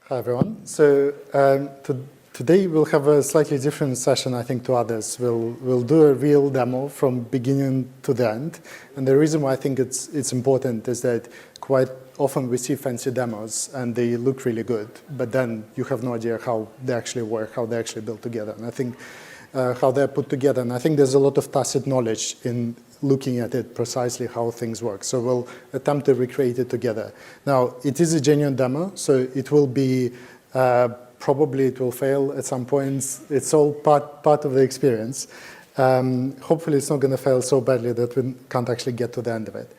Hi, everyone. So today we'll have a slightly different session, I think, to others. We'll do a real demo from beginning to the end. And the reason why I think it's important is that quite often we see fancy demos and they look really good, but then you have no idea how they actually work, how they actually build together. And I think how they're put together. And I think there's a lot of tacit knowledge in looking at it precisely how things work. So we'll attempt to recreate it together. Now, it is a genuine demo, so it will be, probably it will fail at some points. It's all part of the experience. Hopefully it's not going to fail so badly that we can't actually get to the end of it.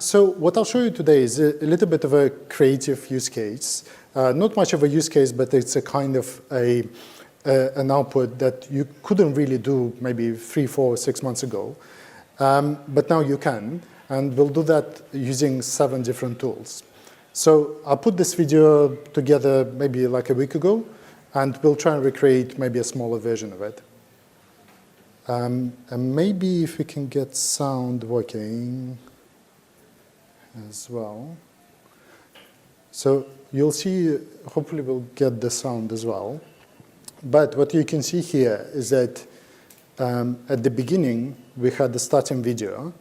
So what I'll show you today is a little bit of a creative use case. Not much of a use case, but it's a kind of an output that you couldn't really do maybe 3, 4, 6 months ago. But now you can, and we'll do that using 7 different tools. So I put this video together maybe like a week ago, and we'll try and recreate maybe a smaller version of it. And maybe if we can get sound working as well. So you'll see, hopefully we'll get the sound as well. But what you can see here is that at the beginning, we had the starting video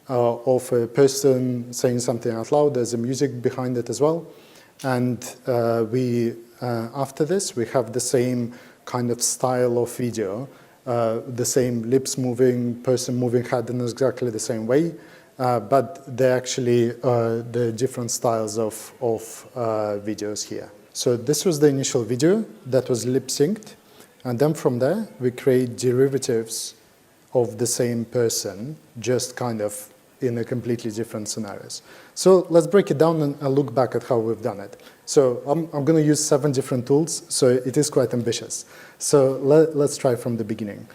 of a person saying something out loud. There's a music behind it as well. And after this, we have the same kind of style of video, the same lips moving, person moving head in exactly the same way. But they're actually the different styles of videos here. So this was the initial video that was lip-synced. And then from there, we create derivatives of the same person, just kind of in a completely different scenarios. So let's break it down and look back at how we've done it. So I'm going to use 7 different tools, so it is quite ambitious. So let's try from the beginning.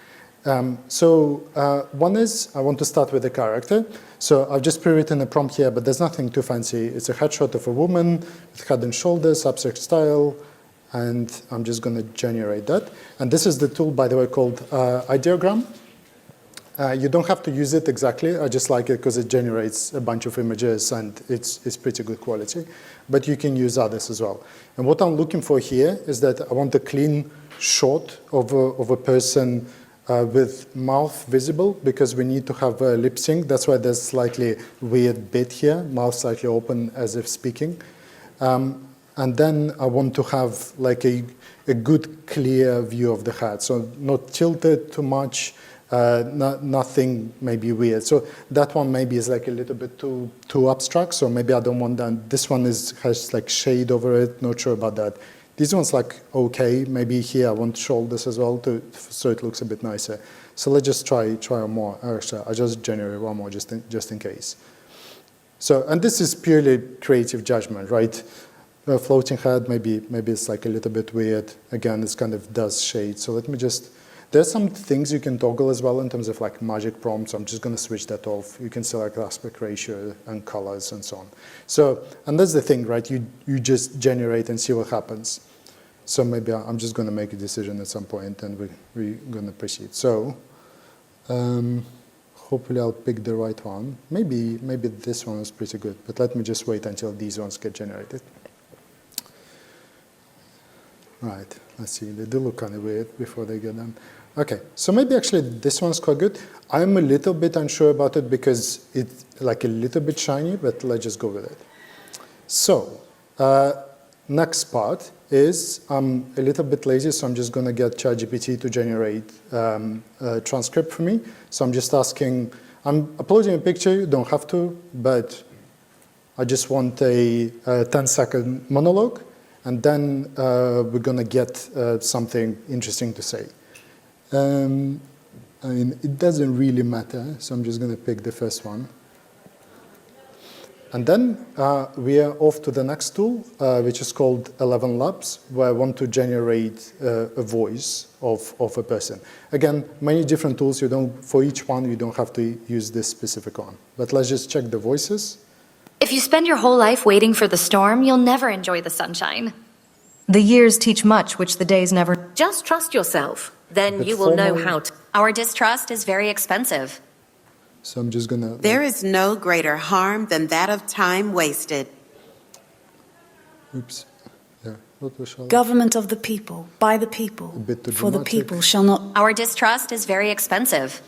One is, I want to start with a character. So I've just pre-written a prompt here, but there's nothing too fancy. It's a headshot of a woman with head and shoulders, abstract style, and I'm just going to generate that. And this is the tool, by the way, called ideogram. You don't have to use it exactly. I just like it because it generates a bunch of images, and it's pretty good quality. But you can use others as well. And what I'm looking for here is that I want a clean shot of a person with mouth visible, because we need to have a lip sync. That's why there's slightly weird bit here, mouth slightly open as if speaking. And then I want to have like a good, clear view of the head. So not tilted too much, nothing maybe weird. So that one maybe is like a little bit too abstract. So maybe I don't want that. This one has like shade over it. Not sure about that. This one's like okay. Maybe here I want shoulders as well, so it looks a bit nicer. So let's just try one more. Actually, I just generate one more just in case. So, and this is purely creative judgment, right? A floating head, maybe it's like a little bit weird. Again, it's kind of does shade. So let me just, there's some things you can toggle as well in terms of like magic prompts. I'm just going to switch that off. You can select aspect ratio and colors and so on. So, and that's the thing, right? You just generate and see what happens. So maybe I'm just going to make a decision at some point, and we're going to proceed. So hopefully I'll pick the right one. Maybe this one is pretty good, but let me just wait until these ones get generated. Right, let's see. They do look kind of weird before they get done. Okay, so maybe actually this one's quite good. I'm a little bit unsure about it because it's like a little bit shiny, but let's just go with it. So next part is I'm a little bit lazy, so I'm just going to get ChatGPT to generate a transcript for me. So I'm just asking, I'm uploading a picture, you don't have to, but I just want a 10-second monologue. And then we're going to get something interesting to say. I mean, it doesn't really matter, so I'm just going to pick the first one. And then we are off to the next tool, which is called 11 Labs, where I want to generate a voice of a person. Again, many different tools. For each one, you don't have to use this specific one. But let's just check the voices. If you spend your whole life waiting for the storm, you'll never enjoy the sunshine. The years teach much which the days never. Just trust yourself. Then you will know how to. Our distrust is very expensive. So I'm just going to... There is no greater harm than that of time wasted. Oops. There. What we shall? Government of the people, by the people, bit too for the dramatic. people shall not. Our distrust is very expensive.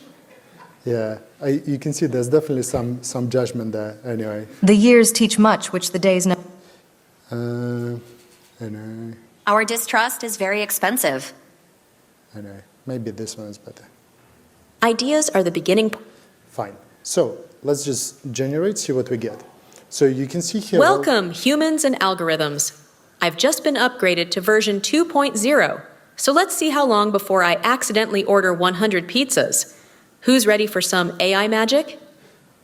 Yeah, you can see there's definitely some judgment there. Anyway, The years teach much which the days never. Anyway, Our distrust is very expensive. maybe this one is better. Ideas are the beginning. Fine. So let's just generate, see what we get. So you can see here. Welcome, humans and algorithms. I've just been upgraded to version 2.0, so let's see how long before I accidentally order 100 pizzas. Who's ready for some AI magic?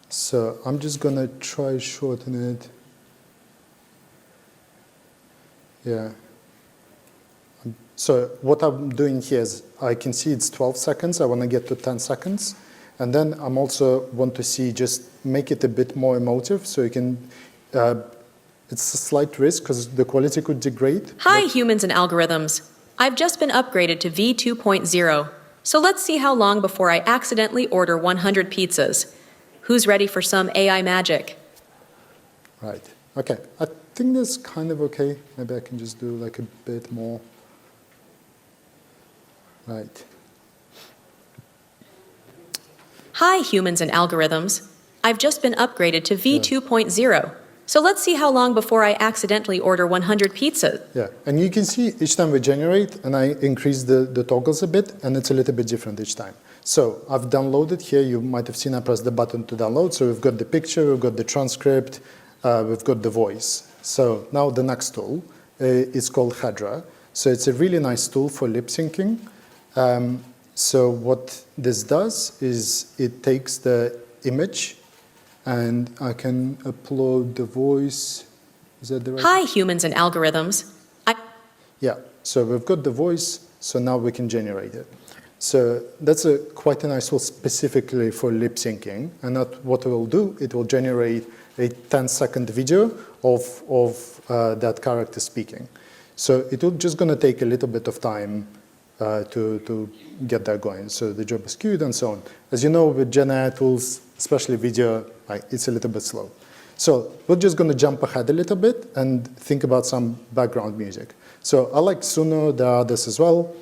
So I'm just gonna try shorten it. Yeah. So what I'm doing here is I can see it's 12 seconds. I want to get to 10 seconds. And then I'm also want to see just make it a bit more emotive so you can, it's a slight risk because the quality could degrade. Hi, humans and algorithms. I've just been upgraded to v2.0, so let's see how long before I accidentally order 100 pizzas. Who's ready for some AI magic? Right. Okay. I think that's kind of okay. Maybe I can just do like a bit more. Right. Hi, humans and algorithms. I've just been upgraded to v2.0, so let's see how long before I accidentally order 100 pizzas. Yeah, and you can see each time we generate, and I increase the toggles a bit, and it's a little bit different each time. So I've downloaded here, you might have seen I pressed the button to download, so we've got the picture, we've got the transcript, we've got the voice. So now the next tool is called Hedra. So it's a really nice tool for lip syncing. So what this does is it takes the image and I can upload the voice. Is that the right? Hi, humans and algorithms. Yeah, so we've got the voice, so now we can generate it. So that's quite a nice tool specifically for lip syncing. And what it will do, it will generate a 10-second video of that character speaking. So it will just going to take a little bit of time to get that going. So the job is queued and so on. As you know, with Gen AI tools, especially video, it's a little bit slow. So we're just going to jump ahead a little bit and think about some background music. So I like Suno, there are others as well.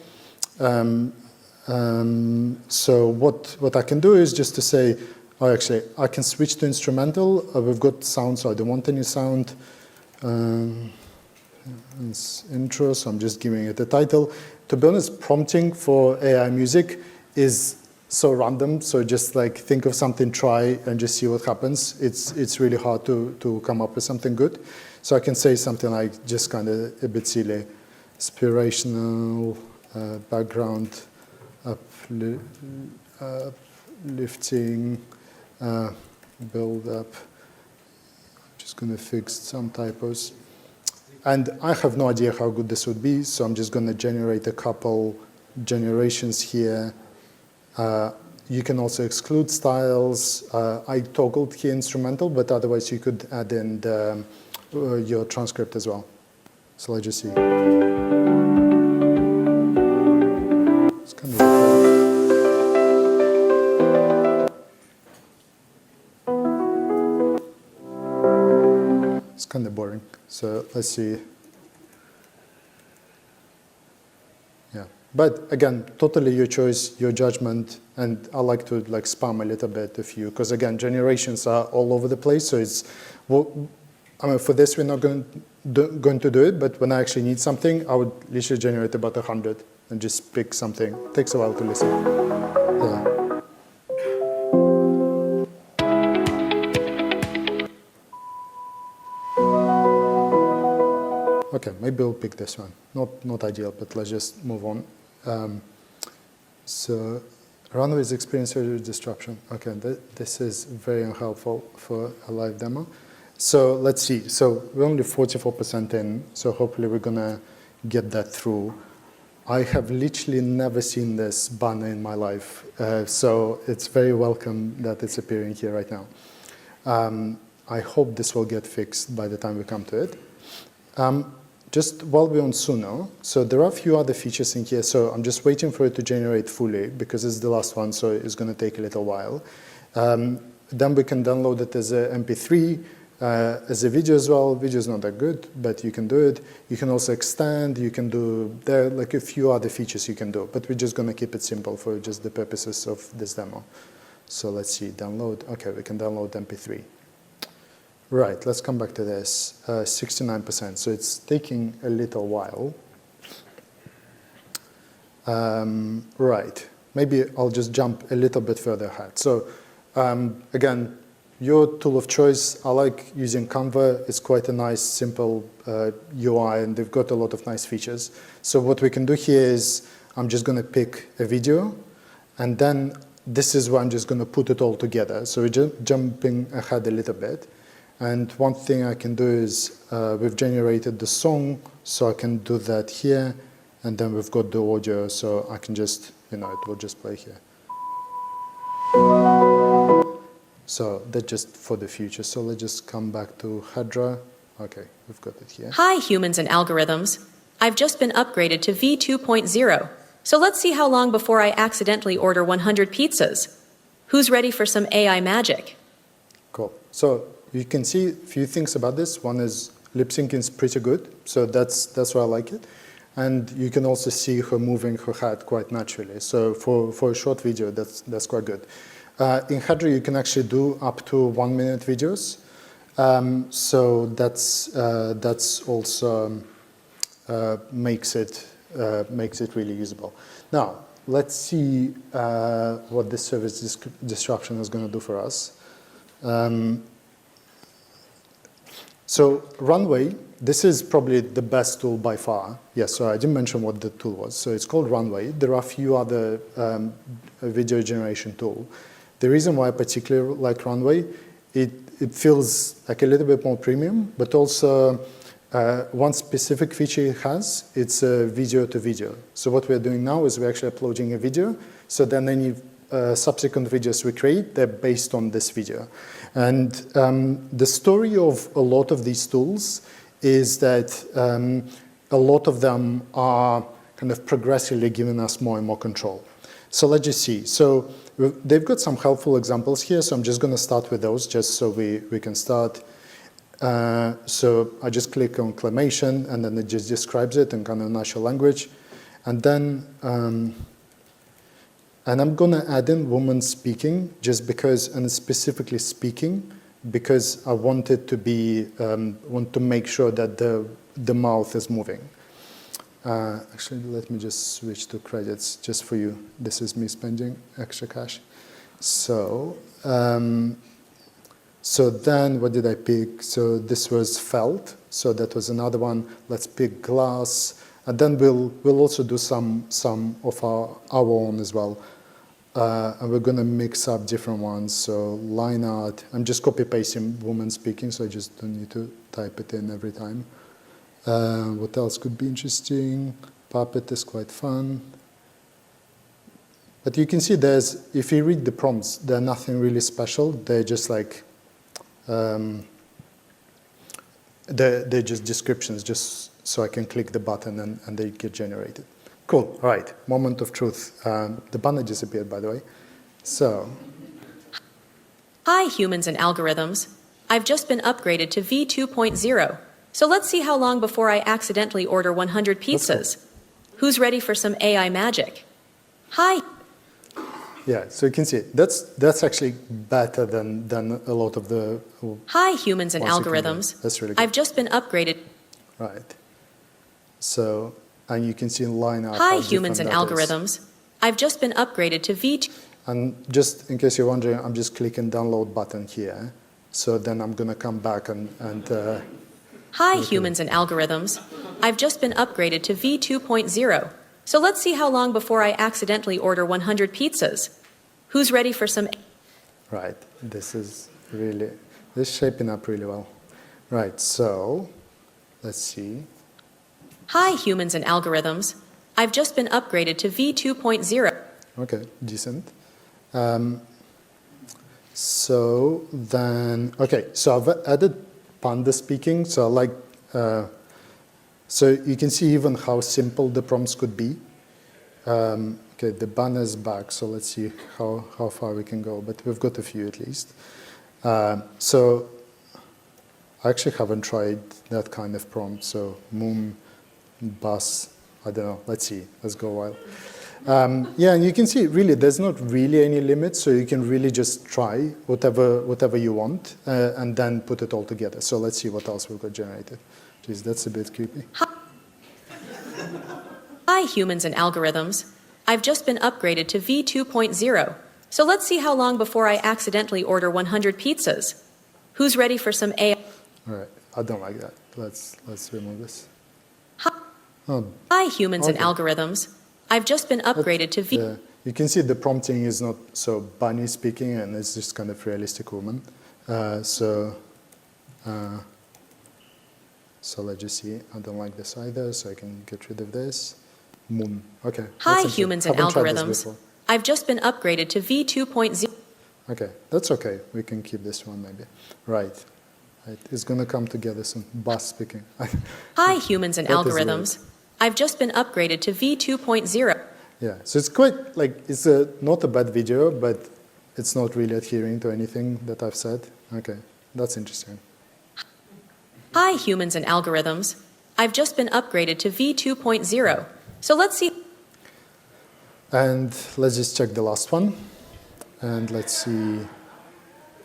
So what I can do is just to say, oh, actually, I can switch to instrumental. We've got sound, so I don't want any sound. It's intro, so I'm just giving it a title. To be honest, prompting for AI music is so random, so just like think of something, try, and just see what happens. It's really hard to come up with something good. So I can say something like just kind of a bit silly, inspirational, background, uplifting, build up. Just going to fix some typos. And I have no idea how good this would be, so I'm just going to generate a couple generations here. You can also exclude styles. I toggled here instrumental, but otherwise you could add in your transcript as well. So let's just see. It's kind of It's kind of boring. So let's see. Yeah, but again, totally your choice, your judgment, and I like to like spam a little bit of you because again, generations are all over the place. So it's, well, I mean, for this we're not going to do it, but when I actually need something, I would literally generate about 100 and just pick something. It takes a while to listen. Yeah. Okay, maybe we'll pick this one. Not ideal, but let's just move on. So, runways experience disruption. Okay, this is very unhelpful for a live demo. So let's see. So we're only 44% in, so hopefully we're gonna get that through. I have literally never seen this banner in my life, so it's very welcome that it's appearing here right now. I hope this will get fixed by the time we come to it. Just while we're on Suno, so there are a few other features in here, so I'm just waiting for it to generate fully because it's the last one, so it's going to take a little while. Then we can download it as an MP3. As a video as well, video is not that good, but you can do it. You can also extend, you can do, there are like a few other features you can do, but we're just going to keep it simple for just the purposes of this demo. So let's see, download. Okay, we can download MP3. Right, let's come back to this. 69%, so it's taking a little while. Right, maybe I'll just jump a little bit further ahead. So again, your tool of choice, I like using Canva. It's quite a nice, simple UI, and they've got a lot of nice features. So what we can do here is I'm just going to pick a video, and then this is where I'm just going to put it all together. So we're jumping ahead a little bit. And one thing I can do is we've generated the song, so I can do that here. And then we've got the audio, so I can just, it will just play here. So that's just for the future. So let's just come back to Hydra. Okay, we've got it here. Hi, humans and algorithms. I've just been upgraded to V2.0. So let's see how long before I accidentally order 100 pizzas. Who's ready for some AI magic? Cool. So you can see a few things about this. One is lip syncing is pretty good. So that's why I like it. And you can also see her moving her head quite naturally. So for a short video, that's quite good. In Hydra, you can actually do up to 1 minute videos. So that's also makes it really usable. Now, let's see what this service disruption is going to do for us. So Runway, this is probably the best tool by far. Yes, so I didn't mention what the tool was. So it's called Runway. There are a few other video generation tools. The reason why I particularly like Runway, it feels like a little bit more premium, but also one specific feature it has, it's video to video. So what we're doing now is we're actually uploading a video, so then any subsequent videos we create, they're based on this video. And the story of a lot of these tools is that a lot of them are kind of progressively giving us more and more control. So let's just see. So they've got some helpful examples here, so I'm just going to start with those just so we can start. So I just click on clamation, and then it just describes it in kind of natural language. And then, and I'm going to add in woman speaking just because, and specifically speaking, because I want it to be, want to make sure that the mouth is moving. Actually, let me just switch to credits just for you. This is me spending extra cash. So, so then what did I pick? So this was felt. So that was another one. Let's pick glass. And then we'll also do some of our own as well. And we're going to mix up different ones. So line art. I'm just copy pasting woman speaking, so I just don't need to type it in every time. What else could be interesting? Puppet is quite fun. But you can see if you read the prompts, they're nothing really special. They're just like, they're just descriptions, just so I can click the button and they get generated. Cool, all right, moment of truth. The banner disappeared, by the way. So. Hi, humans and algorithms. I've just been upgraded to V2.0. So let's see how long before I accidentally order 100 pizzas. Who's ready for some AI magic? Hi. Yeah, so you can see that's actually better than a lot of the. Hi, humans and algorithms. That's really good. I've just been upgraded. Right. So, and you can see in line art. Hi, humans and algorithms. I've just been upgraded to V2. And just in case you're wondering, I'm just clicking download button here. So then I'm going to come back and Hi, humans and algorithms. I've just been upgraded to V2.0. So let's see how long before I accidentally order 100 pizzas. Who's ready for some... Right, this is shaping up really well. Right, so let's see. Hi, humans and algorithms. I've just been upgraded to V2.0. Okay, decent. So then, okay, so I've added Panda speaking, so I like, so you can see even how simple the prompts could be. Okay, the banner is back, so let's see how far we can go, but we've got a few at least. So I actually haven't tried that kind of prompt. So moon, bus, I don't know. Let's see. Let's go a while. Yeah, and you can see really there's not really any limit, so you can really just try whatever you want and then put it all together. So let's see what else we've got generated. Jeez, that's a bit creepy. Hi, humans and algorithms. I've just been upgraded to V2.0. So let's see how long before I accidentally order 100 pizzas. Who's ready for some AI? All right, I don't like that. Let's remove this. Hi, humans and okay. algorithms. I've just been upgraded to V. Yeah, you can see the prompting is not so bunny speaking, and it's just kind of realistic woman. So let's just see. I don't like this either, so I can get rid of this. Moon. Okay. Hi, humans and Haven't tried this algorithms. before. I've just been upgraded to V2.0. Okay, that's okay. We can keep this one maybe. Right. It's going to come together soon. Bus speaking. Hi, humans and That is algorithms. I've just been upgraded to V2.0. Yeah, so it's quite like, it's not a bad video, but it's not really adhering to anything that I've said. Okay, that's interesting. Hi, humans and algorithms. I've just been upgraded to V2.0. So let's see. And let's just check the last one. And let's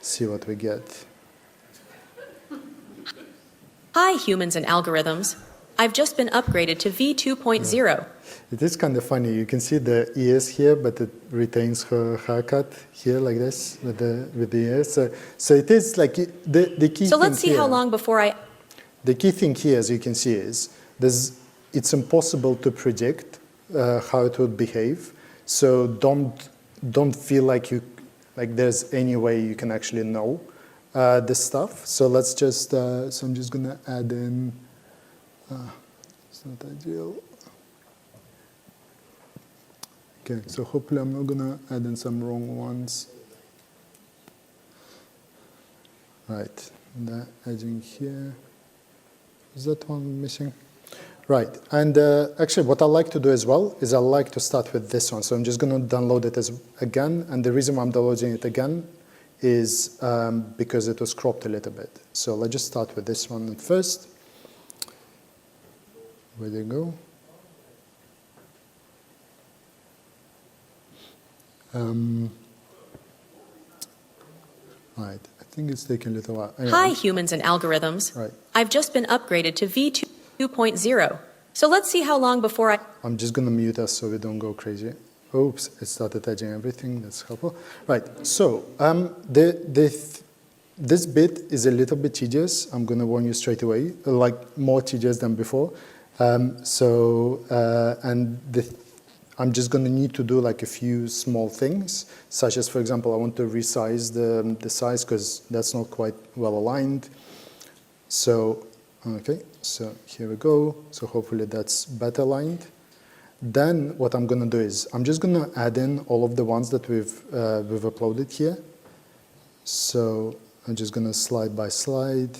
see what we get. Hi, humans and algorithms. I've just been upgraded to V2.0. It is kind of funny. You can see the ears here, but it retains her haircut here like this with the ears. So it is like the key So thing let's see here, how long before I... The key thing here, as you can see, is it's impossible to predict how it would behave. So don't feel like there's any way you can actually know this stuff. So let's just so I'm just gonna add in. It's not ideal. Okay, so hopefully I'm not gonna add in some wrong ones. Right, the edging here. Is that one missing? Right, and actually what I like to do as well is I like to start with this one. So I'm just going to download it again, and the reason why I'm downloading it again is because it was cropped a little bit. So let's just start with this one first. Where do you go? Right, I think it's taking a little while. Anyway. Hi, humans and algorithms. Right. I've just been upgraded to V2.0. So let's see how long before I... I'm just going to mute us so we don't go crazy. Oops, it started edging everything. That's helpful. Right, so this bit is a little bit tedious. I'm going to warn you straight away, like more tedious than before. I'm just going to need to do like a few small things, such as, for example, I want to resize the size because that's not quite well aligned. So, okay, so here we go. So hopefully that's better aligned. Then what I'm going to do is I'm just going to add in all of the ones that we've uploaded here. So I'm just going to slide by slide.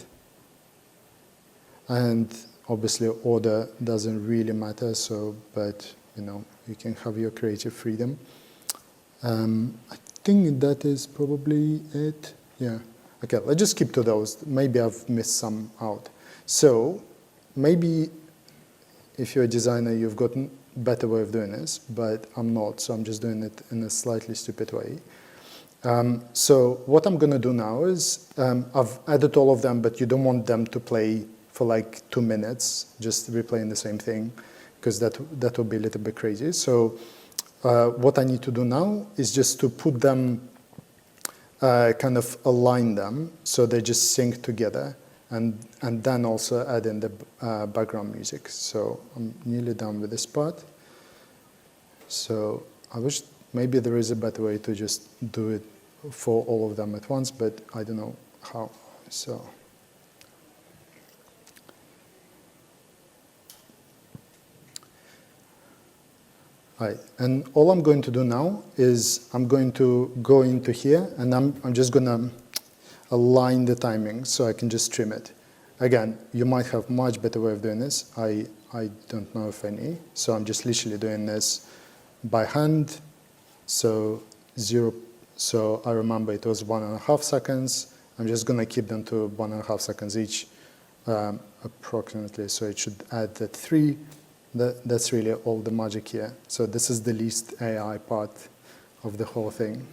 And obviously order doesn't really matter, so, but you know, you can have your creative freedom. I think that is probably it. Yeah. Okay, let's just skip to those. Maybe I've missed some out. So maybe if you're a designer, you've got a better way of doing this, but I'm not, so I'm just doing it in a slightly stupid way. So what I'm going to do now is I've added all of them, but you don't want them to play for like 2 minutes, just replaying the same thing, because that would be a little bit crazy. So what I need to do now is just to put them, kind of align them so they just sync together, and then also add in the background music. So I'm nearly done with this part. So I wish maybe there is a better way to just do it for all of them at once, but I don't know how. So. Right, and all I'm going to do now is I'm going to go into here, and I'm just going to align the timing so I can just trim it. Again, you might have much better way of doing this. I don't know of any, so I'm just literally doing this by hand. So I remember it was 1.5 seconds, I'm just going to keep them to 1.5 seconds each, approximately. So it should add that 3. That's really all the magic here. So this is the least AI part of the whole thing.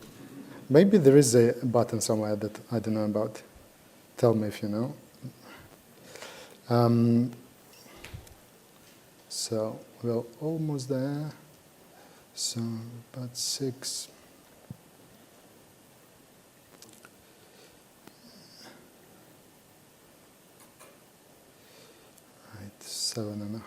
Maybe there is a button somewhere that I don't know about. Tell me if you know. So we're almost there. So about 6. Right, 7.5.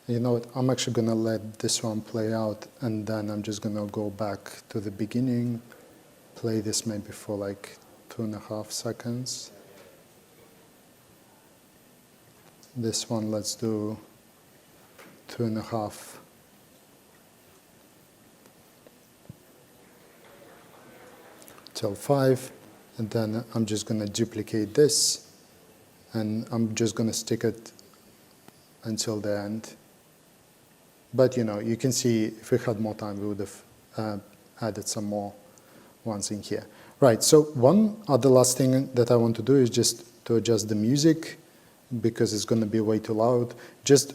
You know what, I'm actually going to let this one play out, and then I'm just going to go back to the beginning, play this maybe for like 2.5 seconds. This one, let's do 2.5. Till 5, and then I'm just going to duplicate this, and I'm just going to stick it until the end. But you can see if we had more time, we would have added some more ones in here. Right, so one other last thing that I want to do is just to adjust the music, because it's going to be way too loud.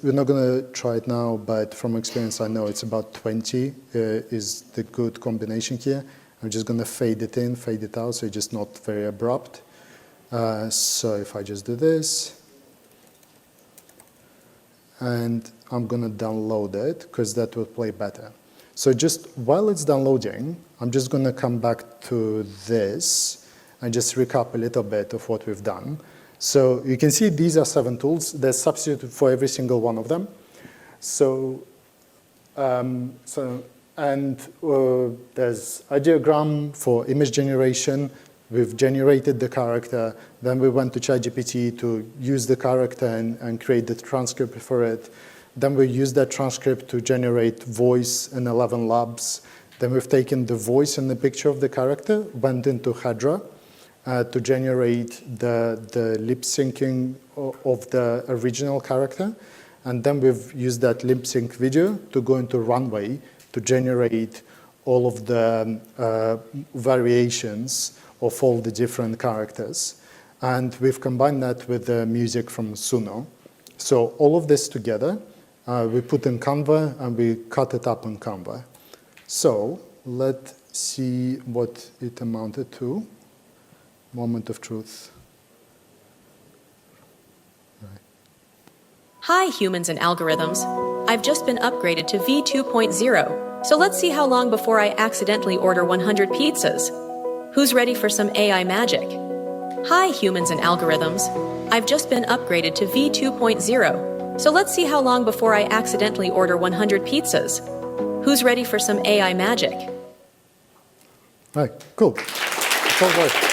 We're not going to try it now, but from experience I know it's about 20 is the good combination here. I'm just going to fade it in, fade it out, so it's just not very abrupt. So if I just do this, and I'm going to download it, because that will play better. So just while it's downloading, I'm just going to come back to this and just recap a little bit of what we've done. So you can see these are 7 tools. There's substitute for every single one of them. So, there's a diagram for image generation. We've generated the character. Then we went to ChatGPT to use the character and create the transcript for it. Then we used that transcript to generate voice in 11 labs. Then we've taken the voice and the picture of the character, went into Hedra to generate the lip syncing of the original character. And then we've used that lip sync video to go into Runway to generate all of the variations of all the different characters. And we've combined that with the music from Suno. So all of this together, we put in Canva, and we cut it up in Canva. So let's see what it amounted to. Moment of truth. Right. Hi, humans and algorithms. I've just been upgraded to V2.0, so let's see how long before I accidentally order 100 pizzas. Who's ready for some AI magic? Hi, humans and algorithms. I've just been upgraded to V2.0, so let's see how long before I accidentally order 100 pizzas. Who's ready for some AI magic? Right, cool. It's all right.